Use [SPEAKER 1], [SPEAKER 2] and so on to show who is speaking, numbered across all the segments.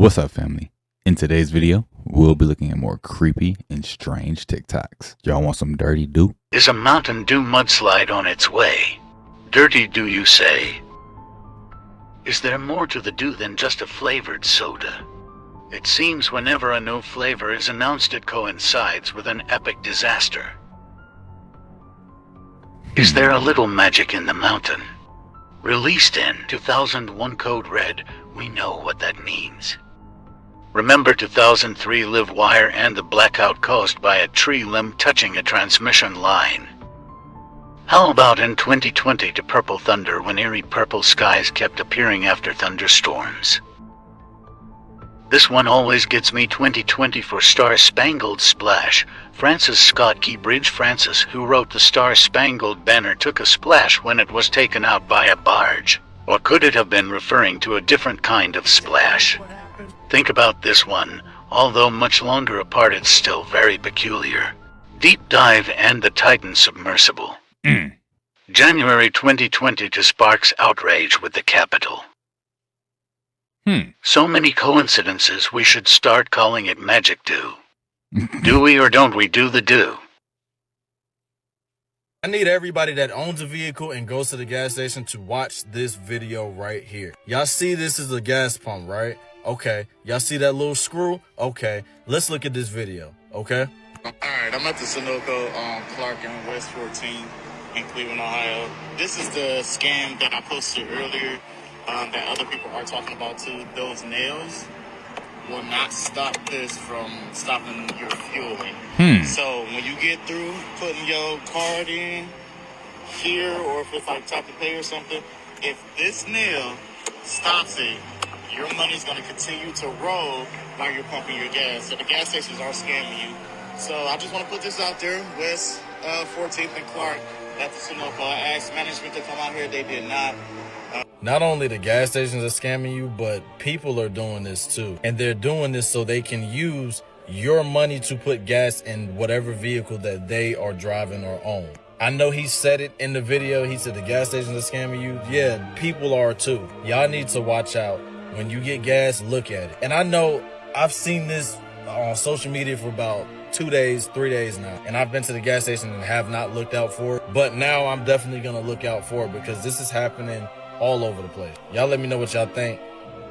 [SPEAKER 1] What's up, family? In today's video, we'll be looking at more creepy and strange TikToks. Y'all want some dirty do?
[SPEAKER 2] Is a Mountain Dew mudslide on its way? Dirty do you say? Is there more to the dew than just a flavored soda? It seems whenever a new flavor is announced, it coincides with an epic disaster. Is there a little magic in the mountain? Released in 2001 Code Red, we know what that means. Remember 2003 live wire and the blackout caused by a tree limb touching a transmission line? How about in 2020 to Purple Thunder when eerie purple skies kept appearing after thunderstorms? This one always gets me. 2020 for Star Spangled Splash. Francis Scott Key Bridge Francis, who wrote the Star Spangled Banner, took a splash when it was taken out by a barge. Or could it have been referring to a different kind of splash? Think about this one. Although much longer apart, it's still very peculiar. Deep Dive and the Titan Submersible. January 2020 to sparks outrage with the Capitol. So many coincidences, we should start calling it Magic Dew. Do we or don't we do the do?
[SPEAKER 3] I need everybody that owns a vehicle and goes to the gas station to watch this video right here. Y'all see this is a gas pump, right? Okay. Y'all see that little screw? Okay. Let's look at this video, okay?
[SPEAKER 4] Alright, I'm at the Sunoco, Clark and West 14 in Cleveland, Ohio. This is the scam that I posted earlier that other people are talking about too. Those nails will not stop this from stopping your fueling. So when you get through putting your card in here, or if it's like tap to pay or something, if this nail stops it, your money's going to continue to roll while you're pumping your gas. So the gas stations are scamming you. So I just want to put this out there. West 14th and Clark at the Sunoco. I asked management to come out here. They did not.
[SPEAKER 3] Not only the gas stations are scamming you, but people are doing this too. And they're doing this so they can use your money to put gas in whatever vehicle that they are driving or own. I know he said it in the video. He said the gas stations are scamming you. Yeah, people are too. Y'all need to watch out. When you get gas, look at it. And I know I've seen this on social media for about 2 days, 3 days now. And I've been to the gas station and have not looked out for it. But now I'm definitely going to look out for it because this is happening all over the place. Y'all let me know what y'all think.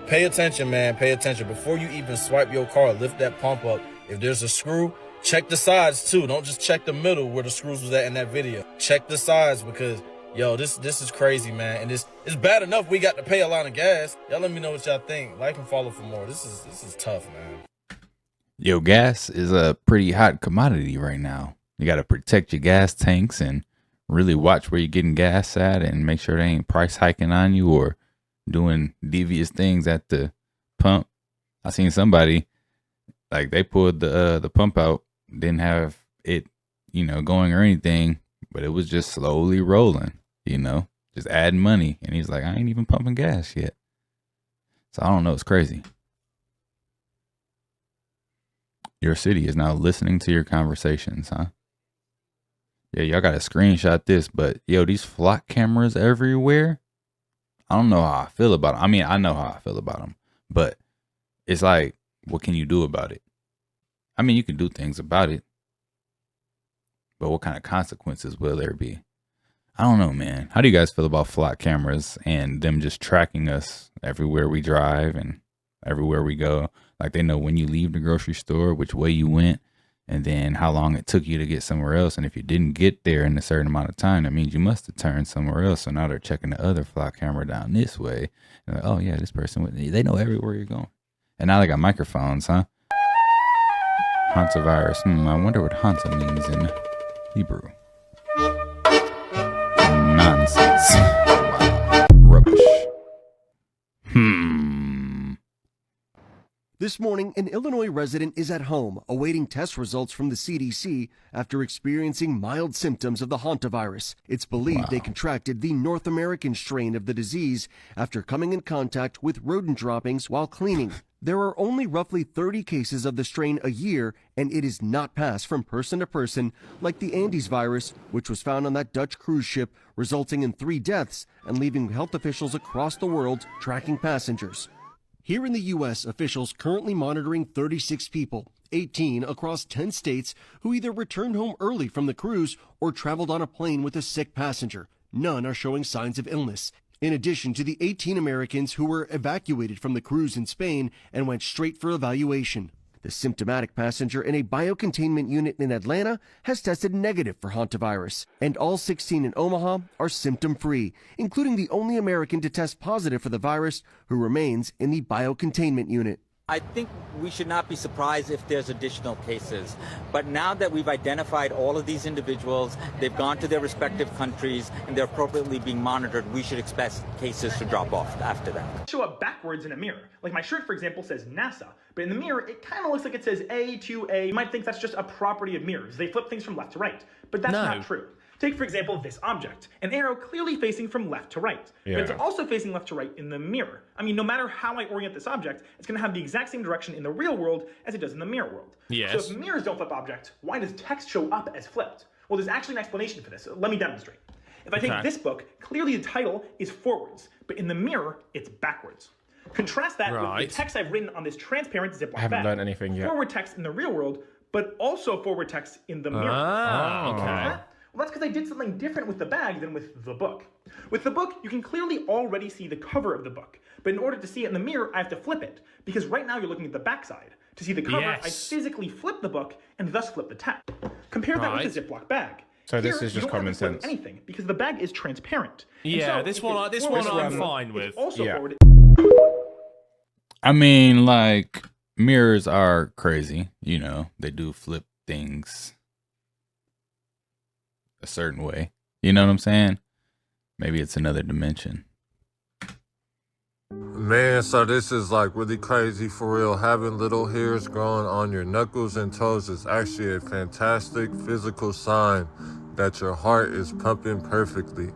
[SPEAKER 3] Pay attention, man. Pay attention. Before you even swipe your car, lift that pump up. If there's a screw, check the sides too. Don't just check the middle where the screws was at in that video. Check the sides because, yo, this is crazy, man. And it's bad enough we got to pay a lot of gas. Y'all let me know what y'all think. Like and follow for more. This is tough, man.
[SPEAKER 1] Yo, gas is a pretty hot commodity right now. You got to protect your gas tanks and really watch where you're getting gas at and make sure they ain't price hiking on you or doing devious things at the pump. I seen somebody, like, they pulled the pump out, didn't have it, going or anything, but it was just slowly rolling, just adding money. And he's like, I ain't even pumping gas yet. So I don't know. It's crazy. Your city is now listening to your conversations, huh? Yeah, y'all got to screenshot this, but yo, these flock cameras everywhere. I don't know how I feel about them. I mean, I know how I feel about them, but it's like, what can you do about it? I mean, you can do things about it, but what kind of consequences will there be? I don't know, man. How do you guys feel about flock cameras and them just tracking us everywhere we drive and everywhere we go? Like, they know when you leave the grocery store, which way you went, and then how long it took you to get somewhere else. And if you didn't get there in a certain amount of time, that means you must have turned somewhere else. So now they're checking the other flock camera down this way. And like, oh yeah, this person, they know everywhere you're going. And now they got microphones, huh? Hantavirus. I wonder what Hanta means in Hebrew. Nonsense. Wow. Rubbish.
[SPEAKER 5] This morning, an Illinois resident is at home awaiting test results from the CDC after experiencing mild symptoms of the Hantavirus. It's believed they contracted the North American strain of the disease after coming in contact with rodent droppings while cleaning. There are only roughly 30 cases of the strain a year, and it is not passed from person to person like the Andes virus, which was found on that Dutch cruise ship, resulting in 3 deaths and leaving health officials across the world tracking passengers. Here in the U.S., officials currently monitoring 36 people, 18 across 10 states, who either returned home early from the cruise or traveled on a plane with a sick passenger. None are showing signs of illness. In addition to the 18 Americans who were evacuated from the cruise in Spain and went straight for evaluation. The symptomatic passenger in a biocontainment unit in Atlanta has tested negative for hantavirus, and all 16 in Omaha are symptom-free, including the only American to test positive for the virus who remains in the biocontainment unit.
[SPEAKER 6] I think we should not be surprised if there's additional cases. But now that we've identified all of these individuals, they've gone to their respective countries, and they're appropriately being monitored, we should expect cases to drop off after that.
[SPEAKER 7] Show up backwards in a mirror. Like my shirt, for example, says NASA, but in the mirror, it kind of looks like it says A to A. You might think that's just a property of mirrors. They flip things from left to right, but that's not true. Take, for example, this object, an arrow clearly facing from left to right, but it's also facing left to right in the mirror. I mean, no matter how I orient this object, it's going to have the exact same direction in the real world as it does in the mirror world. So if mirrors don't flip objects, why does text show up as flipped? Well, there's actually an explanation for this. Let me demonstrate. If I take this book, clearly the title is forwards, but in the mirror, it's backwards. Contrast that with the text I've written on this transparent Ziploc bag.
[SPEAKER 8] I haven't learned anything yet.
[SPEAKER 7] Forward text in the real world, but also forward text in the mirror.
[SPEAKER 8] Okay.
[SPEAKER 7] Well, that's because I did something different with the bag than with the book. With the book, you can clearly already see the cover of the book. But in order to see it in the mirror, I have to flip it. Because right now you're looking at the back side. To see the cover, I physically flip the book and thus flip the text. Compare that with the Ziploc bag.
[SPEAKER 8] So this is just common sense.
[SPEAKER 7] Anything, because the bag is transparent.
[SPEAKER 9] Yeah,
[SPEAKER 7] so
[SPEAKER 9] this one I'm fine with.
[SPEAKER 7] Also forward.
[SPEAKER 1] I mean, like, mirrors are crazy. You know, they do flip things a certain way. You know what I'm saying? Maybe it's another dimension.
[SPEAKER 10] Man, so this is like really crazy for real. Having little hairs growing on your knuckles and toes is actually a fantastic physical sign that your heart is pumping perfectly.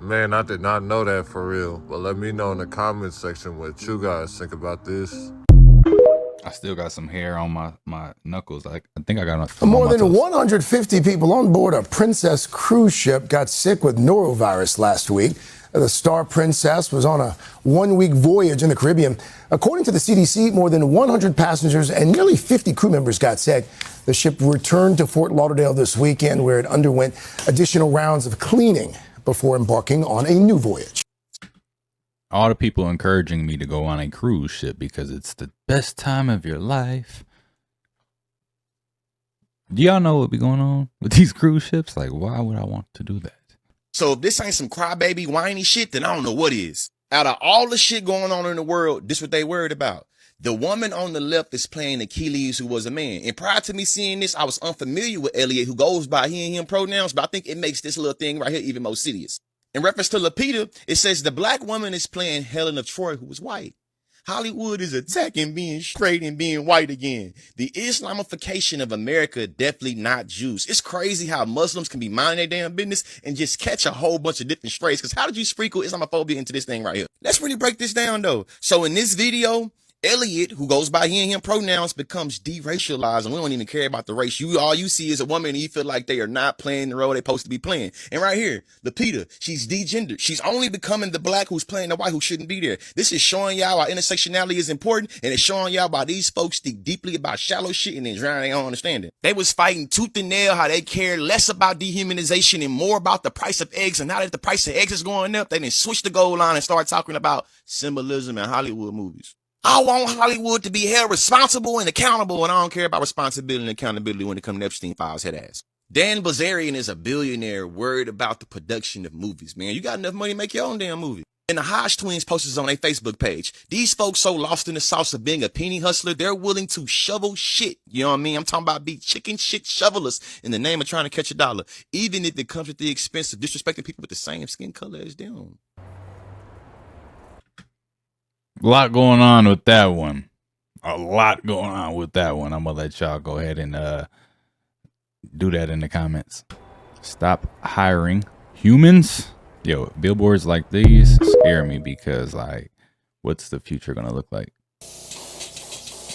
[SPEAKER 10] Man, I did not know that for real. But let me know in the comments section what you guys think about this.
[SPEAKER 1] I still got some hair on my knuckles. I think I got
[SPEAKER 11] more than 150 people on board a Princess cruise ship got sick with norovirus last week. The Star Princess was on a one-week voyage in the Caribbean. According to the CDC, more than 100 passengers and nearly 50 crew members got sick. The ship returned to Fort Lauderdale this weekend, where it underwent additional rounds of cleaning before embarking on a new voyage.
[SPEAKER 1] All the people encouraging me to go on a cruise ship because it's the best time of your life. Do y'all know what be going on with these cruise ships? Like, why would I want to do that?
[SPEAKER 12] So if this ain't some crybaby whiny shit, then I don't know what is. Out of all the shit going on in the world, this what they worried about. The woman on the left is playing Achilles, who was a man. And prior to me seeing this, I was unfamiliar with Elliot, who goes by he and him pronouns, but I think it makes this little thing right here even more serious. In reference to Lupita, it says the black woman is playing Helen of Troy, who was white. Hollywood is attacking being straight and being white again. The Islamification of America, definitely not Jews. It's crazy how Muslims can be minding their damn business and just catch a whole bunch of different strays. Because how did you sprinkle Islamophobia into this thing right here? Let's really break this down, though. So in this video, Elliot, who goes by he and him pronouns, becomes deracialized, and we don't even care about the race. All you see is a woman, and you feel like they are not playing the role they're supposed to be playing. And right here, Lupita, she's degendered. She's only becoming the black who's playing the white who shouldn't be there. This is showing y'all why intersectionality is important, and it's showing y'all why these folks think deeply about shallow shit and then drown their own understanding. They was fighting tooth and nail how they cared less about dehumanization and more about the price of eggs. And now that the price of eggs is going up, they then switch the goal line and start talking about symbolism in Hollywood movies. I want Hollywood to be held responsible and accountable, and I don't care about responsibility and accountability when it comes to Epstein files head ass. Dan Bilzerian is a billionaire worried about the production of movies, man. You got enough money to make your own damn movie. And the Hodge twins posted on their Facebook page. These folks so lost in the sauce of being a penny hustler, they're willing to shovel shit. You know what I mean? I'm talking about be chicken shit shovelers in the name of trying to catch a dollar, even if it comes at the expense of disrespecting people with the same skin color as them.
[SPEAKER 1] A lot going on with that one. A lot going on with that one. I'm going to let y'all go ahead and do that in the comments. Stop hiring humans. Yo, billboards like these scare me because, like, what's the future going to look like?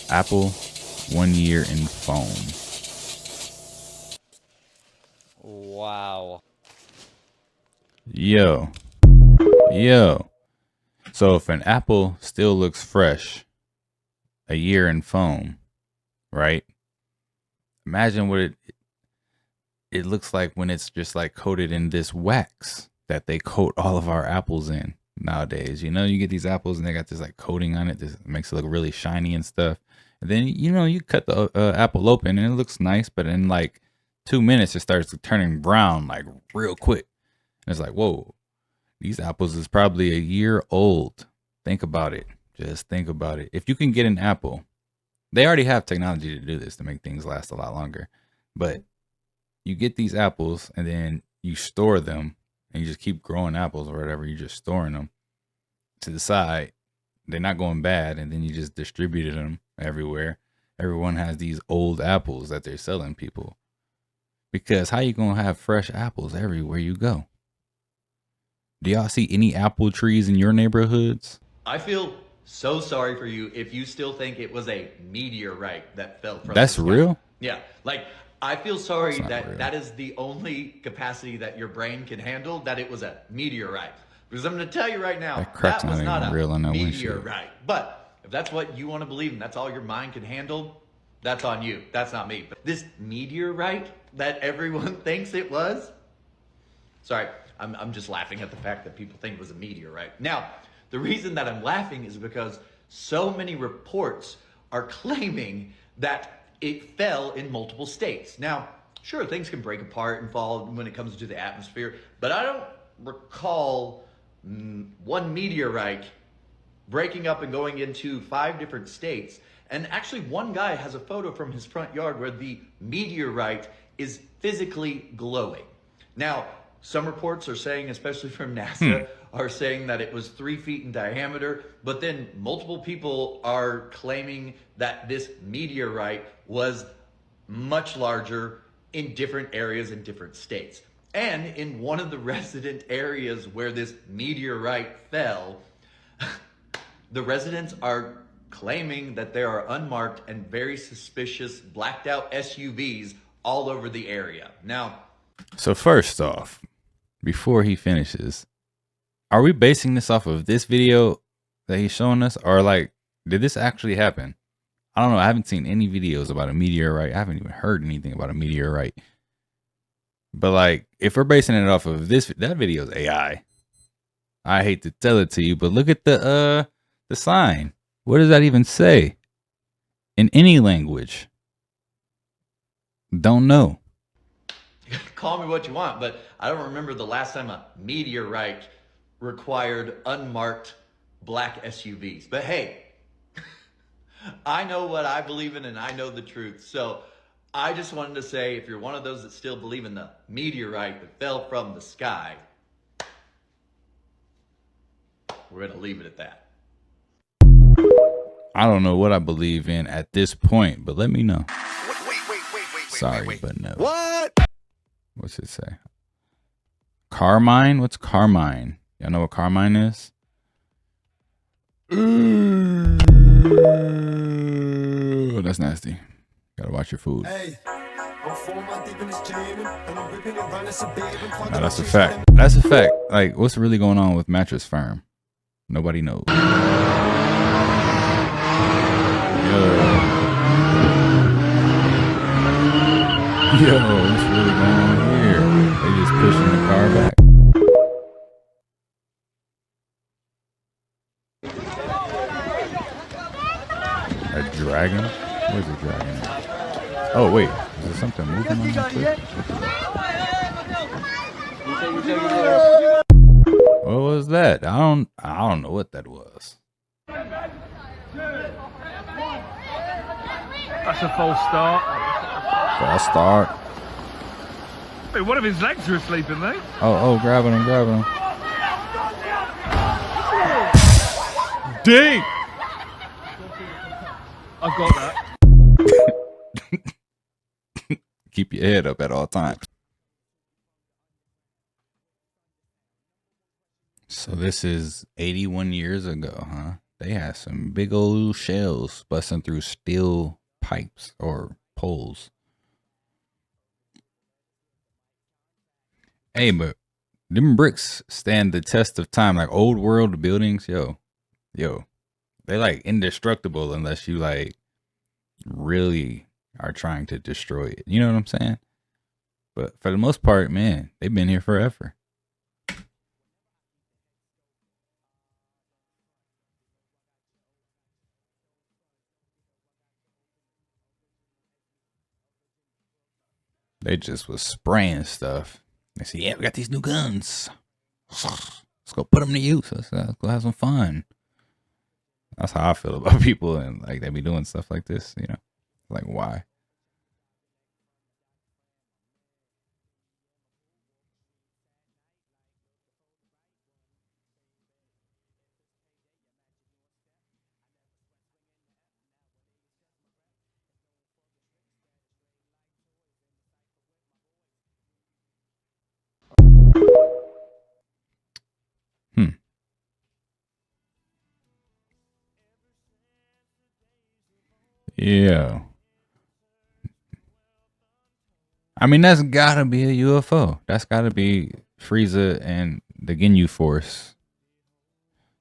[SPEAKER 1] Apple, 1 year in phone.
[SPEAKER 6] Wow.
[SPEAKER 1] Yo. So if an apple still looks fresh a year in foam, right? Imagine what it looks like when it's just like coated in this wax that they coat all of our apples in nowadays. You know, you get these apples and they got this like coating on it. This makes it look really shiny and stuff. And then, you know, you cut the apple open and it looks nice, but in like 2 minutes, it starts turning brown like real quick. And it's like, whoa, these apples is probably a year old. Think about it. Just think about it. If you can get an apple, they already have technology to do this to make things last a lot longer. But you get these apples and then you store them and you just keep growing apples or whatever. You're just storing them to the side. They're not going bad. And then you just distributed them everywhere. Everyone has these old apples that they're selling people. Because how you going to have fresh apples everywhere you go? Do y'all see any apple trees in your neighborhoods?
[SPEAKER 13] I feel so sorry for you if you still think it was a meteorite that fell from
[SPEAKER 1] That's
[SPEAKER 13] the sky.
[SPEAKER 1] real?
[SPEAKER 13] Yeah, like I feel sorry
[SPEAKER 1] That's not
[SPEAKER 13] that
[SPEAKER 1] real.
[SPEAKER 13] that is the only capacity that your brain can handle, that it was a meteorite. Because I'm going to tell you right now,
[SPEAKER 1] That crack's
[SPEAKER 13] that was
[SPEAKER 1] not
[SPEAKER 13] not
[SPEAKER 1] even
[SPEAKER 13] a
[SPEAKER 1] real on that windshield.
[SPEAKER 13] meteorite. But if that's what you want to believe and that's all your mind can handle, that's on you. That's not me. But this meteorite that everyone thinks it was, sorry, I'm just laughing at the fact that people think it was a meteorite. Now, the reason that I'm laughing is because so many reports are claiming that it fell in multiple states. Now, sure, things can break apart and fall when it comes to the atmosphere, but I don't recall one meteorite breaking up and going into 5 different states. And actually, one guy has a photo from his front yard where the meteorite is physically glowing. Now, some reports are saying, especially from NASA, are saying that it was 3 feet in diameter, but then multiple people are claiming that this meteorite was much larger in different areas in different states. And in one of the resident areas where this meteorite fell, the residents are claiming that there are unmarked and very suspicious blacked out SUVs all over the area. Now,
[SPEAKER 1] So first off, before he finishes, are we basing this off of this video that he's showing us? Or like, did this actually happen? I don't know. I haven't seen any videos about a meteorite. I haven't even heard anything about a meteorite. But like, if we're basing it off of this, that video is AI. I hate to tell it to you, but look at the sign. What does that even say? In any language? Don't know.
[SPEAKER 13] call me what you want, but I don't remember the last time a meteorite required unmarked black SUVs. But hey, I know what I believe in and I know the truth. So I just wanted to say, if you're one of those that still believe in the meteorite that fell from the sky, we're going to leave it at that.
[SPEAKER 1] I don't know what I believe in at this point, but let me know. Sorry, but no.
[SPEAKER 12] What?
[SPEAKER 1] What's it say? Carmine? What's Carmine? Y'all know what Carmine is? Ooh, that's nasty. Gotta watch your food.
[SPEAKER 11] Hey.
[SPEAKER 1] No, that's a fact. That's a fact. Like, what's really going on with Mattress Firm? Nobody knows. Yo, what's really going on here? They just pushing the car back. A dragon? Where's the dragon at? Oh wait, is there something moving on that cliff? What was that? I don't know what that was.
[SPEAKER 9] That's a false start.
[SPEAKER 1] False start.
[SPEAKER 9] Hey, one of his legs are asleep, isn't they?
[SPEAKER 1] Oh, grabbing him. Dang!
[SPEAKER 9] I got that.
[SPEAKER 1] Keep your head up at all times. So this is 81 years ago, huh? They had some big old shells busting through steel pipes or poles. Hey, but them bricks stand the test of time. Like old world buildings, yo, yo, they like indestructible unless you like really are trying to destroy it. You know what I'm saying? But for the most part, man, they've been here forever. They just was spraying stuff. They said, yeah, we got these new guns. Let's go put them to use. Let's go have some fun. That's how I feel about people, and like they be doing stuff like this, you know? Like, why? Yeah. I mean, that's gotta be a UFO. That's gotta be Frieza and the Ginyu Force.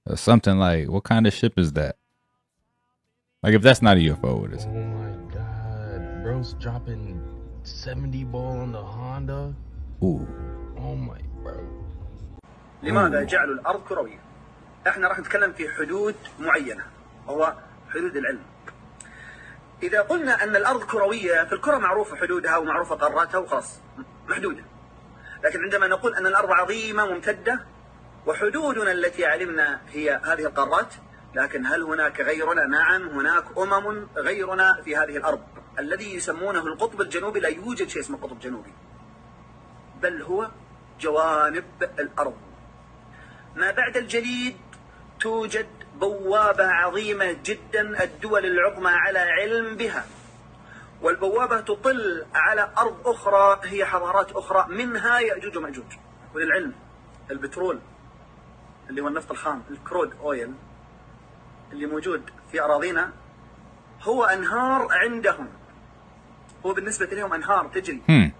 [SPEAKER 1] Or something like, what kind of ship is that? Like, if that's not a UFO, what is it?
[SPEAKER 14] Oh my god. Bro's dropping 70 ball on the Honda.
[SPEAKER 1] Ooh.
[SPEAKER 14] Oh my bro.
[SPEAKER 15] لماذا جعلوا الأرض كروية؟ احنا راح نتكلم في حدود معينة، هو حدود العلم. إذا قلنا أن الأرض كروية، في الكرة معروفة حدودها ومعروفة قاراتها وخلاص محدودة. لكن عندما نقول أن الأرض عظيمة ممتدة وحدودنا التي علمنا هي هذه القارات، لكن هل هناك غيرنا؟ نعم، هناك غيرنا في هذه الأرض. الذي يسمونه القطب الجنوبي لا يوجد شيء اسمه قطب جنوبي، بل هو جوانب الأرض. ما بعد الجليد توجد بوابة عظيمة جدا الدول العظمى على علم بها، والبوابة تطل على أرض أخرى هي حضارات أخرى منها يأجوج ومأجوج. وللعلم البترول اللي هو النفط الخام الكرود أويل اللي موجود في أراضينا هو أنهار عندهم، هو بالنسبة لهم أنهار تجري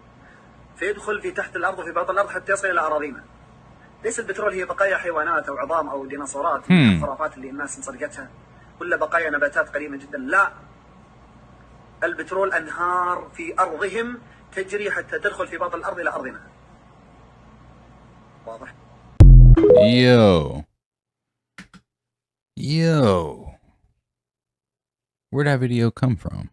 [SPEAKER 15] فيدخل في تحت الأرض وفي باطن الأرض حتى يصل إلى أراضينا. ليس البترول هي بقايا حيوانات أو عظام أو ديناصورات من الخرافات اللي الناس مصدقتها، ولا بقايا نباتات قديمة جدا. لا، البترول أنهار في أرضهم تجري حتى تدخل في باطن الأرض إلى أرضنا. واضح؟
[SPEAKER 1] Yo. Where'd that video come from?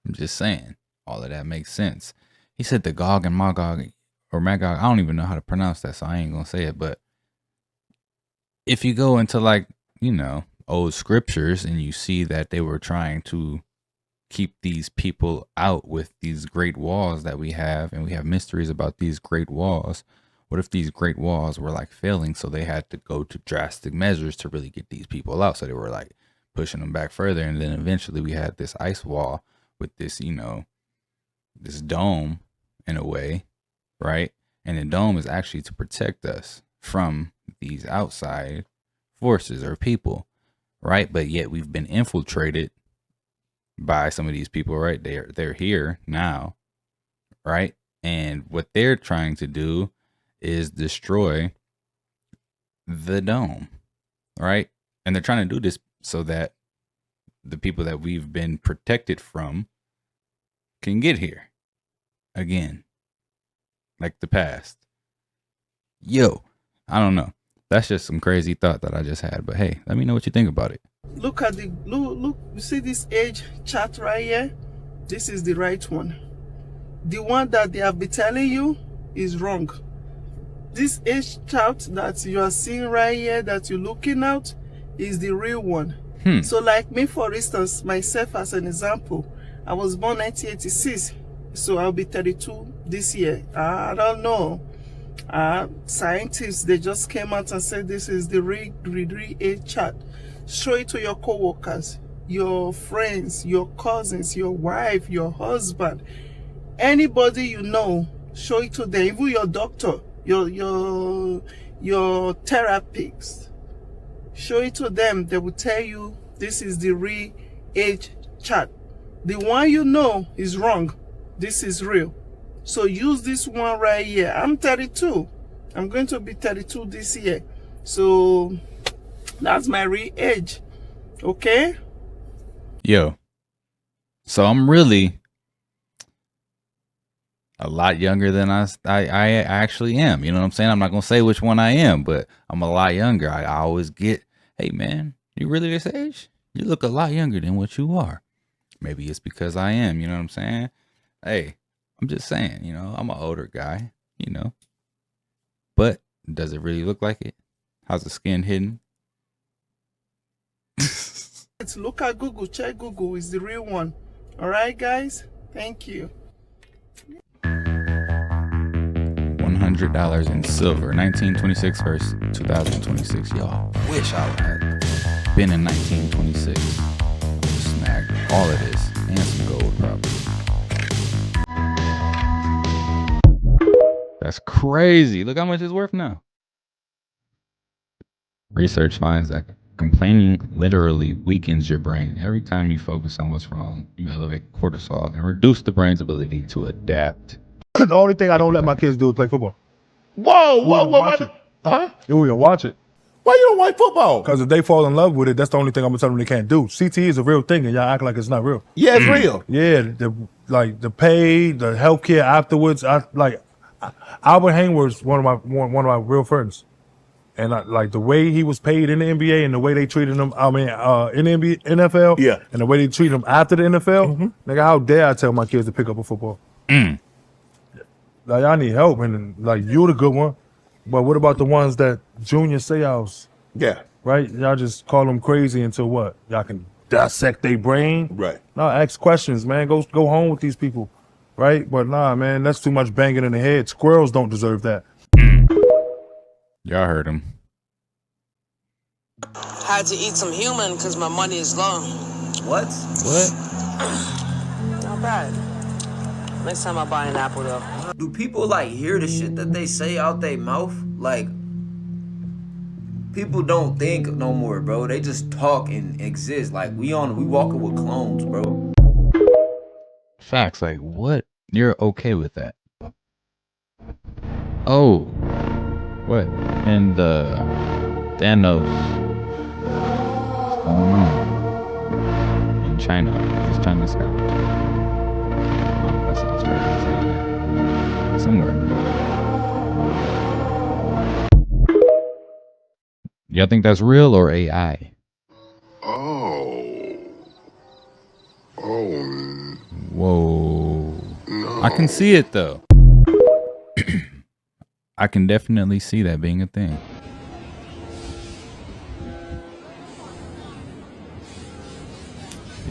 [SPEAKER 1] I'm just saying. All of that makes sense. He said the Gog and Magog, or Magog, I don't even know how to pronounce that, so I ain't gonna say it. But if you go into, like, you know, old scriptures and you see that they were trying to keep these people out with these great walls that we have, and we have mysteries about these great walls. What if these great walls were like failing, so they had to go to drastic measures to really get these people out? So they were like pushing them back further, and then eventually we had this ice wall with this, you know, this dome in a way, right? And the dome is actually to protect us from these outside forces or people, right? But yet we've been infiltrated by some of these people, right? They're here now, right? And what they're trying to do is destroy the dome, right? And they're trying to do this so that the people that we've been protected from can get here again, like the past. Yo, I don't know. That's just some crazy thought that I just had. But hey, let me know what you think about it.
[SPEAKER 16] Look at the look. You see this age chart right here? This is the right one. The one that they have been telling you is wrong. This age chart that you are seeing right here, that you're looking at, is the real one. So like me, for instance, myself as an example, I was born 1986, so I'll be 32 this year. I don't know. Scientists, they just came out and said this is the real age chart. Show it to your co-workers, your friends, your cousins, your wife, your husband, anybody you know. Show it to them, even your doctor, your therapist. Show it to them. They will tell you this is the real age chart. The one you know is wrong. This is real. So use this one right here. I'm 32. I'm going to be 32 this year. So That's my real age. Okay?
[SPEAKER 1] Yo. So I'm really a lot younger than I actually am. You know what I'm saying? I'm not going to say which one I am, but I'm a lot younger. I always get, hey, man, you really this age? You look a lot younger than what you are. Maybe it's because I am. You know what I'm saying? Hey, I'm just saying, you know, I'm an older guy, you know. But does it really look like it? How's the skin hidden?
[SPEAKER 16] Let's look at Google. Check Google. It's the real one. All right, guys? Thank you.
[SPEAKER 1] $100 in silver, 1926 versus 2026. Y'all, wish I would have been in 1926. Snagged all of this and some gold, probably. That's crazy. Look how much it's worth now. Research finds that complaining literally weakens your brain. Every time you focus on what's wrong, you elevate cortisol and reduce the brain's ability to adapt.
[SPEAKER 17] The only thing I don't let my kids do is play football.
[SPEAKER 18] Whoa,
[SPEAKER 17] Watch it.
[SPEAKER 18] Huh?
[SPEAKER 17] You will watch it.
[SPEAKER 18] Why you don't like football?
[SPEAKER 17] Because if they fall in love with it, that's the only thing I'm gonna tell them they can't do. CTE is a real thing, and y'all act like it's not real.
[SPEAKER 18] Yeah, it's real.
[SPEAKER 17] Yeah, the pay, the healthcare afterwards. Albert Hayward's one of my real friends, and the way he was paid in the NBA and the way they treated him. I mean, in the NFL,
[SPEAKER 18] yeah,
[SPEAKER 17] and the way they treat him after the NFL. Nigga, how dare I tell my kids to pick up a football? Like, y'all need help, and you're the good one. But what about the ones that Junior Seau's?
[SPEAKER 18] Yeah.
[SPEAKER 17] Right? Y'all just call them crazy until what? Y'all can dissect their brain?
[SPEAKER 18] Right.
[SPEAKER 17] No, ask questions, man. Go home with these people. Right? But nah, man, that's too much banging in the head. Squirrels don't deserve that.
[SPEAKER 1] Y'all heard him.
[SPEAKER 19] Had to eat some human because my money is low.
[SPEAKER 20] What?
[SPEAKER 19] Not bad. Next time I buy an apple, though.
[SPEAKER 20] Do people hear the shit that they say out their mouth? People don't think no more, bro. They just talk and exist. We walking with clones, bro.
[SPEAKER 1] Facts, what? You're okay with that? Oh, what? And Thanos. What's going on in China? This Chinese guy. That sounds crazy. Somewhere. Y'all think that's real or AI? Whoa. No. I can see it though. I can definitely see that being a thing.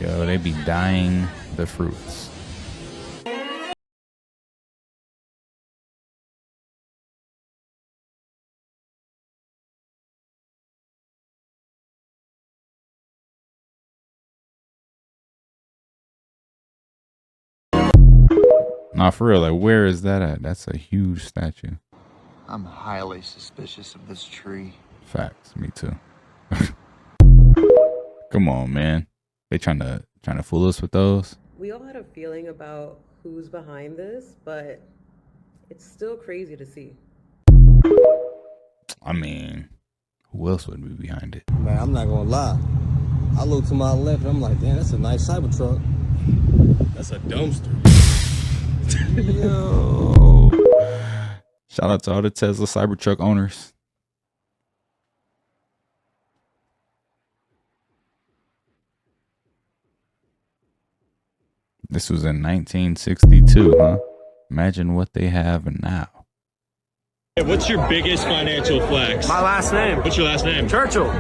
[SPEAKER 1] Yo, they be dyeing the fruits. Nah, for real, where is that at? That's a huge statue.
[SPEAKER 21] I'm highly suspicious of this tree.
[SPEAKER 1] Facts, me too. Come on, man. They trying to fool us with those?
[SPEAKER 22] We all had a feeling about who's behind this, but it's still crazy to see.
[SPEAKER 1] I mean, who else would be behind it?
[SPEAKER 23] Man, I'm not gonna lie. I look to my left and I'm like, damn, that's a nice Cybertruck.
[SPEAKER 3] That's a dumpster.
[SPEAKER 1] Yo. Shout out to all the Tesla Cybertruck owners. This was in 1962, huh? Imagine what they have now.
[SPEAKER 24] Hey, what's your biggest financial flex?
[SPEAKER 25] My last name.
[SPEAKER 24] What's your last name?
[SPEAKER 25] Churchill.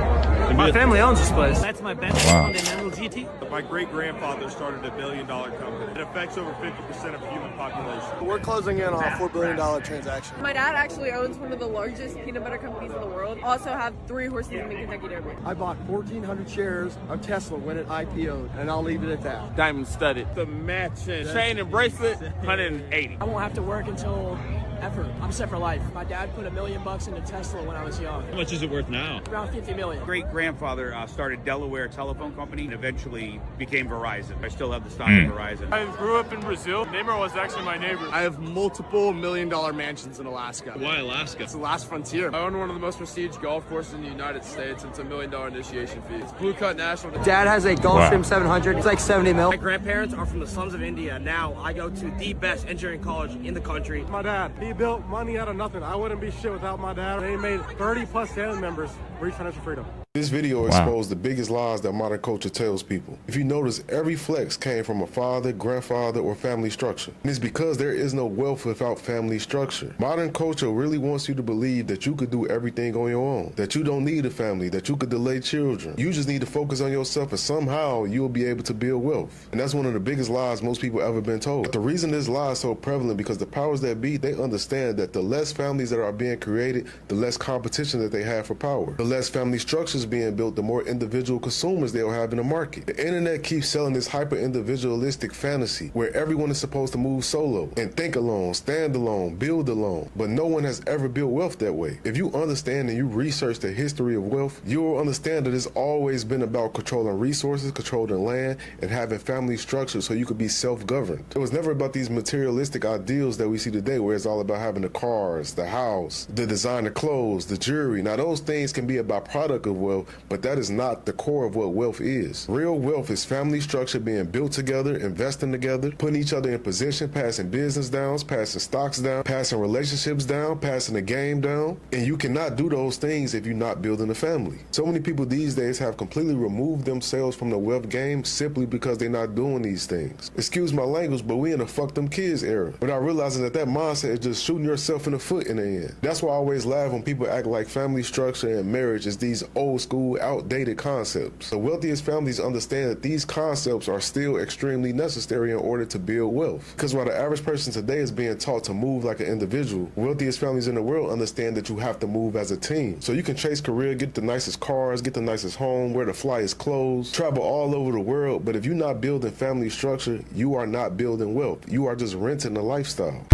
[SPEAKER 25] My family owns this place. That's my best
[SPEAKER 1] Wow.
[SPEAKER 25] GT.
[SPEAKER 26] My great-grandfather started $1 billion company. It affects over 50% of the human population.
[SPEAKER 23] We're closing in on a $4 billion transaction.
[SPEAKER 27] My dad actually owns one of the largest peanut butter companies in the world. Also have 3 horses in the Kentucky Derby.
[SPEAKER 23] I bought 1,400 shares of Tesla when it IPO'd, and I'll leave it at that.
[SPEAKER 26] Diamond studded. The matching chain and bracelet, 180.
[SPEAKER 25] I won't have to work until Ever. I'm set for life. My dad put $1 million into Tesla when I was young.
[SPEAKER 24] How much is it worth now?
[SPEAKER 25] Around 50 million.
[SPEAKER 2] Great-grandfather started Delaware Telephone Company and eventually became Verizon. I still have the stock of Verizon.
[SPEAKER 26] I grew up in Brazil. Neymar was actually my neighbor. I have multiple $1 million mansions in Alaska.
[SPEAKER 24] Why Alaska?
[SPEAKER 26] It's the last frontier. I own one of the most prestigious golf courses in the United States. It's $1 million initiation fee. It's Blue Cut National.
[SPEAKER 25] Dad has a Gulfstream 700. It's like 70 mil. My grandparents are from the slums of India. Now I go to the best engineering college in the country.
[SPEAKER 26] My dad, he built money out of nothing. I wouldn't be shit without my dad. They made 30 plus family members reach financial freedom.
[SPEAKER 4] This video exposed the biggest lies that modern culture tells people. If you notice, every flex came from a father, grandfather, or family structure. And it's because there is no wealth without family structure. Modern culture really wants you to believe that you could do everything on your own, that you don't need a family, that you could delay children. You just need to focus on yourself and somehow you'll be able to build wealth. And that's one of the biggest lies most people ever been told. But the reason this lie is so prevalent because the powers that be, they understand that the less families that are being created, the less competition that they have for power. The less family structures being built, the more individual consumers they'll have in the market. The internet keeps selling this hyper-individualistic fantasy where everyone is supposed to move solo and think alone, stand alone, build alone, but no one has ever built wealth that way. If you understand and you research the history of wealth, you will understand that it's always been about controlling resources, controlling land, and having family structures so you could be self-governed. It was never about these materialistic ideals that we see today where it's all about having the cars, the house, the designer clothes, the jewelry. Now those things can be a byproduct of wealth, but that is not the core of what wealth is. Real wealth is family structure being built together, investing together, putting each other in position, passing business downs, passing stocks down, passing relationships down, passing the game down. And you cannot do those things if you're not building a family. So many people these days have completely removed themselves from the wealth game simply because they're not doing these things. Excuse my language, but we in a fuck them kids era. Without realizing that that mindset is just shooting yourself in the foot in the end. That's why I always laugh when people act like family structure and marriage is these old school, outdated concepts. The wealthiest families understand that these concepts are still extremely necessary in order to build wealth. Because while the average person today is being taught to move like an individual, wealthiest families in the world understand that you have to move as a team. So you can chase career, get the nicest cars, get the nicest home, wear the flyest clothes, travel all over the world, but if you're not building family structure, you are not building wealth. You are just renting a lifestyle.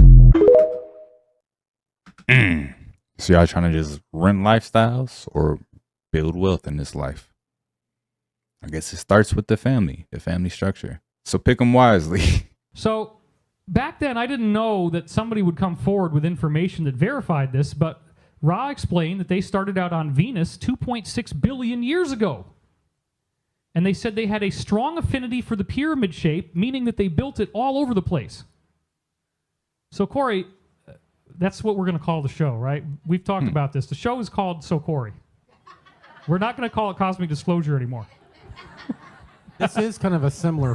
[SPEAKER 1] So y'all trying to just rent lifestyles or build wealth in this life? I guess it starts with the family structure. So pick them wisely.
[SPEAKER 5] So back then, I didn't know that somebody would come forward with information that verified this, but Ra explained that they started out on Venus 2.6 billion years ago. And they said they had a strong affinity for the pyramid shape, meaning that they built it all over the place. So Corey, that's what we're going to call the show, right? We've talked about this. The show is called So Corey. We're not going to call it Cosmic Disclosure anymore.
[SPEAKER 6] This is kind of a similar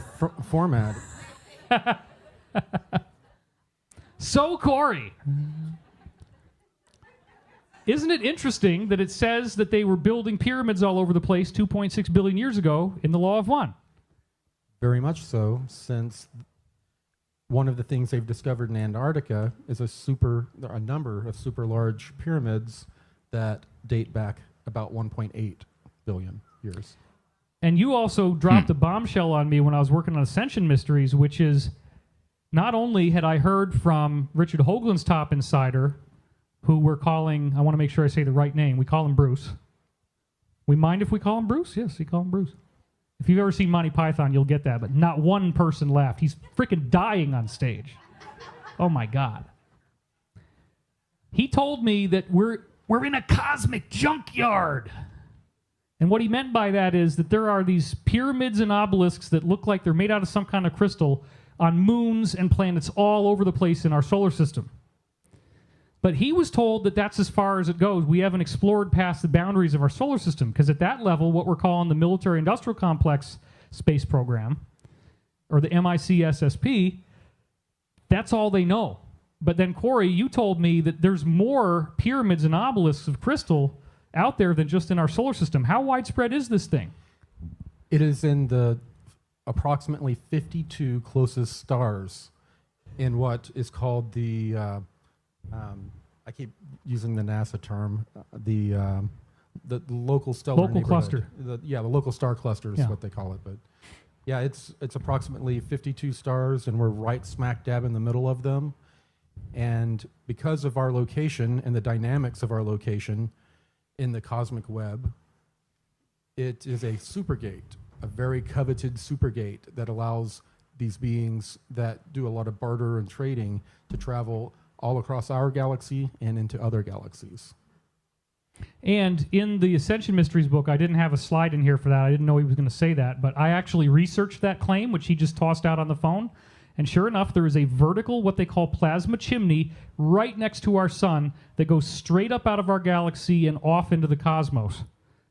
[SPEAKER 6] format.
[SPEAKER 5] So Corey. Isn't it interesting that it says that they were building pyramids all over the place 2.6 billion years ago in the Law of One?
[SPEAKER 6] Very much so, since one of the things they've discovered in Antarctica is a number of super large pyramids that date back about 1.8 billion years.
[SPEAKER 5] And you also dropped a bombshell on me when I was working on Ascension Mysteries, which is not only had I heard from Richard Hoagland's top insider, who we're calling, I want to make sure I say the right name, we call him Bruce. We mind if we call him Bruce? Yes, we call him Bruce. If you've ever seen Monty Python, you'll get that, but not one person laughed. He's freaking dying on stage. Oh my God. He told me that we're in a cosmic junkyard. And what he meant by that is that there are these pyramids and obelisks that look like they're made out of some kind of crystal on moons and planets all over the place in our solar system. But he was told that that's as far as it goes. We haven't explored past the boundaries of our solar system, because at that level, what we're calling the Military-Industrial Complex Space Program, or the MICSSP, that's all they know. But then, Corey, you told me that there's more pyramids and obelisks of crystal out there than just in our solar system. How widespread is this thing?
[SPEAKER 6] It is in the approximately 52 closest stars in what is called the, I keep using the NASA term, the local stellar
[SPEAKER 5] local cluster.
[SPEAKER 6] The local star cluster is what they call it. But yeah, it's approximately 52 stars, and we're right smack dab in the middle of them. And because of our location and the dynamics of our location in the cosmic web, it is a supergate, a very coveted supergate that allows these beings that do a lot of barter and trading to travel all across our galaxy and into other galaxies.
[SPEAKER 5] And in the Ascension Mysteries book, I didn't have a slide in here for that. I didn't know he was going to say that, but I actually researched that claim, which he just tossed out on the phone. And sure enough, there is a vertical, what they call plasma chimney, right next to our sun that goes straight up out of our galaxy and off into the cosmos.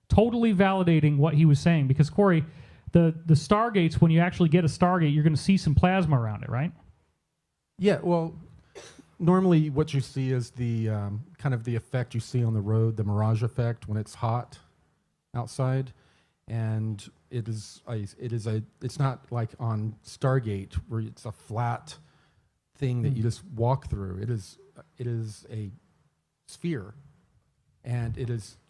[SPEAKER 5] Totally validating what he was saying. Because, Corey, the stargates, when you actually get a stargate, you're going to see some plasma around it, right?
[SPEAKER 6] Yeah, well, normally what you see is the kind of the effect you see on the road, the mirage effect when it's hot outside. And it's not like on Stargate where it's a flat thing that you just walk through. It is a sphere, and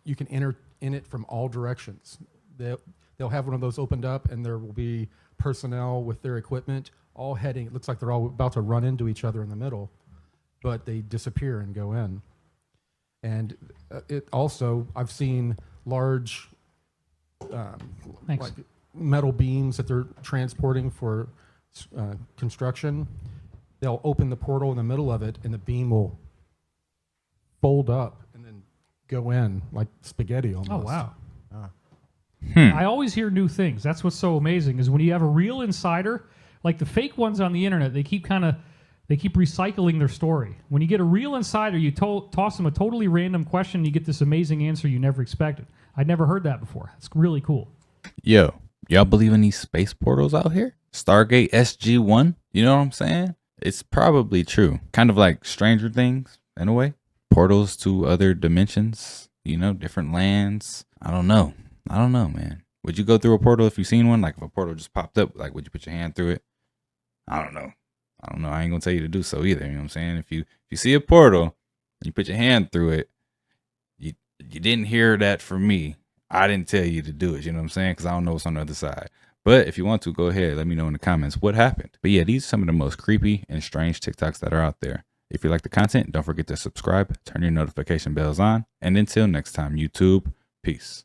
[SPEAKER 6] you can enter in it from all directions. They'll have one of those opened up, and there will be personnel with their equipment all heading. It looks like they're all about to run into each other in the middle, but they disappear and go in. And it also, I've seen large like metal beams that they're transporting for construction. They'll open the portal in the middle of it, and the beam will fold up and then go in like spaghetti almost.
[SPEAKER 5] Oh, wow. I always hear new things. That's what's so amazing is when you have a real insider, like the fake ones on the internet, they keep recycling their story. When you get a real insider, you toss them a totally random question, and you get this amazing answer you never expected. I'd never heard that before. It's really cool.
[SPEAKER 1] Yo, y'all believe in these space portals out here? Stargate SG-1? You know what I'm saying? It's probably true. Kind of like Stranger Things, in a way. Portals to other dimensions, different lands. I don't know, man. Would you go through a portal if you seen one? Like if a portal just popped up, like would you put your hand through it? I don't know. I ain't gonna tell you to do so either. You know what I'm saying? If you see a portal and you put your hand through it, you didn't hear that from me. I didn't tell you to do it. You know what I'm saying? Because I don't know what's on the other side. But if you want to, go ahead. Let me know in the comments what happened. But yeah, these are some of the most creepy and strange TikToks that are out there. If you like the content, don't forget to subscribe, turn your notification bells on. And until next time, YouTube, peace.